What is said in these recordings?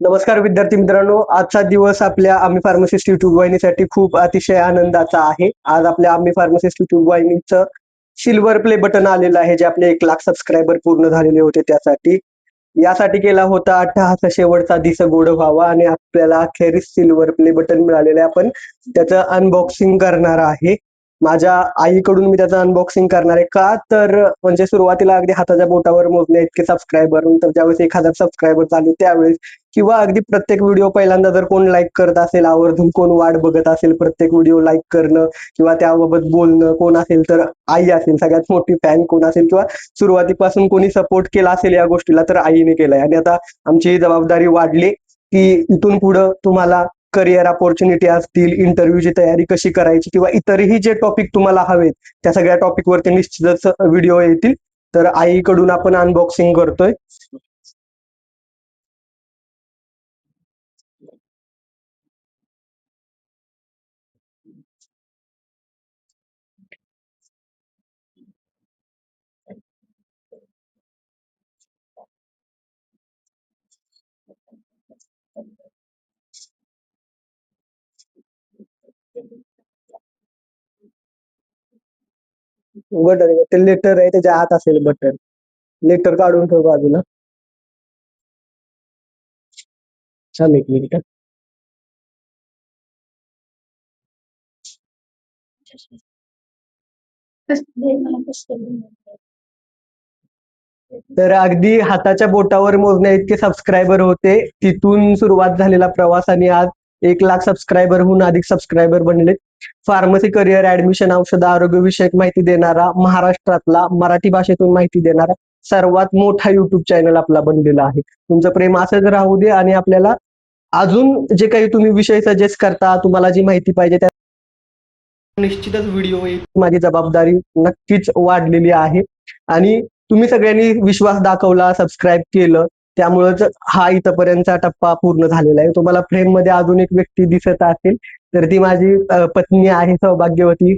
नमस्कार विद्यार्थी मित्रांनो, आजचा दिवस आपल्या आम्ही फार्मासिस्ट युट्यूब वाहिनीसाठी खूप अतिशय आनंदाचा आहे. आज आपल्या आम्ही फार्मासिस्ट युट्यूब वाहिनीचं सिल्वर प्ले बटन आलेलं आहे, जे आपले 1,00,000 सबस्क्रायबर पूर्ण झालेले होते त्यासाठी. यासाठी केला होता अट्टहास शेवटचा दिस गोड व्हावा आणि आपल्याला अखेरीस सिल्वर प्ले बटन मिळालेलं आहे. आपण त्याचं अनबॉक्सिंग करणार आहे. माझ्या आईकडून मी त्याचं अनबॉक्सिंग करणार आहे. का तर म्हणजे सुरुवातीला अगदी हाताच्या बोटावर मोजणे इतके सबस्क्रायबर, नंतर ज्यावेळेस 1,000 सबस्क्रायबर झाले त्यावेळेस, किंवा अगदी प्रत्येक व्हिडिओ पहिल्यांदा जर कोण लाईक करत असेल, आवर्जून कोण वाट बघत असेल प्रत्येक व्हिडिओ लाईक करणं किंवा त्याबाबत बोलणं कोण असेल तर आई असेल, सगळ्यात मोठी फॅन कोण असेल, किंवा सुरुवातीपासून कोणी सपोर्ट केला असेल या गोष्टीला तर आईने केलाय. आणि आता आमची जबाबदारी वाढली की इथून पुढं तुम्हाला करिअर अपॉर्च्युनिटी असतील, इंटरव्ह्यूची तयारी कशी करायची किंवा इतरही जे टॉपिक तुम्हाला हवेत त्या सगळ्या टॉपिकवरती निश्चितच व्हिडिओ येतील. तर आईकडून आपण अनबॉक्सिंग करतोय. बटन आहे ते, लेटर आहे त्याच्या आत असेल बटन. लेटर काढून ठेव बाजूला. छान, एक मिनिट. तर अगदी हाताच्या बोटावर मोजण्या इतके सबस्क्रायबर होते. तिथून सुरुवात झालेला प्रवास आणि आज 1,00,000 सबस्क्रायबरहून अधिक सबस्क्रायबर बनले. फार्मसी करिअर, ऍडमिशन, औषध, आरोग्य विषयक माहिती देणारा, महाराष्ट्रातला मराठी भाषेतून माहिती देणारा सर्वात मोठा युट्यूब चॅनल आपला बनलेला आहे. तुमचं प्रेम असंच राहू दे आणि आपल्याला अजून जे काही तुम्ही विषय सजेस्ट करता, तुम्हाला जी माहिती पाहिजे त्या निश्चितच व्हिडिओ येईल. माझी जबाबदारी नक्कीच वाढलेली आहे आणि तुम्ही सगळ्यांनी विश्वास दाखवला, सबस्क्राईब केलं, त्यामुळेच हा इथपर्यंतचा टप्पा पूर्ण झालेला आहे. तुम्हाला फ्रेम मध्ये अजून एक व्यक्ती दिसत असेल तर ती माझी पत्नी आहे, सौभाग्यवती.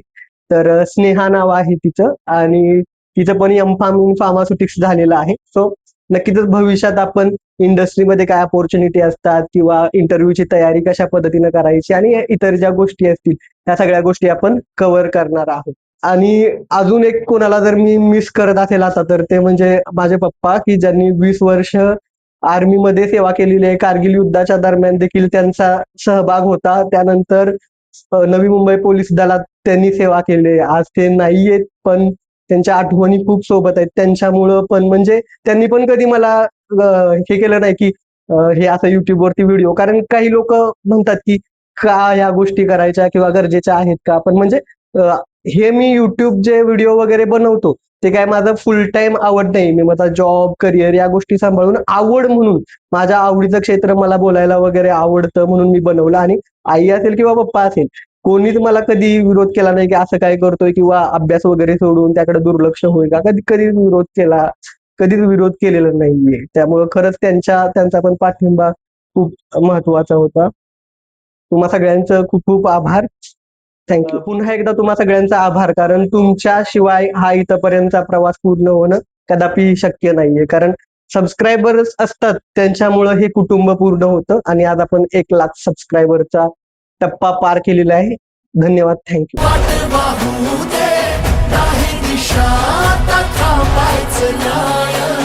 तर स्नेहा नाव आहे तिचं आणि तिचं पण एम-फार्म इन फार्मास्युटिक्स झालेलं आहे. सो नक्कीच भविष्यात आपण इंडस्ट्रीमध्ये काय अपॉर्च्युनिटी असतात किंवा इंटरव्ह्यूची तयारी कशा पद्धतीने करायची आणि इतर ज्या गोष्टी असतील त्या सगळ्या गोष्टी आपण कव्हर करणार आहोत. आणि अजून एक कोणाला जर मी मिस करत असेल आता तर ते म्हणजे माझे पप्पा, की ज्यांनी 20 वर्ष आर्मीमध्ये सेवा केलेली आहे. कारगिल युद्धाच्या दरम्यान देखील त्यांचा सहभाग होता. त्यानंतर नवी मुंबई पोलीस दलात त्यांनी सेवा केली. आज ते नाहीयेत, पण त्यांच्या आठवणी खूप सोबत आहेत. त्यांच्यामुळं पण म्हणजे त्यांनी पण कधी मला हे केलं नाही की हे असं YouTube वरती व्हिडिओ, कारण काही लोक म्हणतात की का या गोष्टी करायच्या किंवा गरजेच्या आहेत का? पण म्हणजे अ, हे मी YouTube जे व्हिडिओ वगैरे बनवतो ते काय माझं फुल टाइम आवड नाही. मी माझा जॉब, करिअर या गोष्टी सांभाळून आवड म्हणून, माझ्या आवडीचं क्षेत्र मला बोलायला वगैरे आवडतं म्हणून मी बनवलं. आणि आई असेल किंवा पप्पा असेल, कोणीच मला कधी विरोध केला नाही की असं काय करतोय किंवा अभ्यास वगैरे सोडून त्याकडे दुर्लक्ष होईल का? कधी कधी विरोध केला, कधीच विरोध केलेला नाहीये. त्यामुळे खरंच त्यांचा पण पाठिंबा खूप महत्वाचा होता. तुम्हा सगळ्यांचं खूप खूप आभार. थँक्यू. पुन्हा एकदा तुम्हा सगळ्यांचा आभार, कारण तुमच्याशिवाय हा इथपर्यंतचा प्रवास पूर्ण होणं कदापि शक्य नाहीये. कारण सबस्क्रायबर्स असतात त्यांच्यामुळं हे कुटुंब पूर्ण होतं आणि आज आपण 1,00,000 सबस्क्रायबरचा टप्पा पार केलेला आहे. धन्यवाद. थँक्यू. वाट वाहू दे, नाही दिशा आता थांबायचं नाही.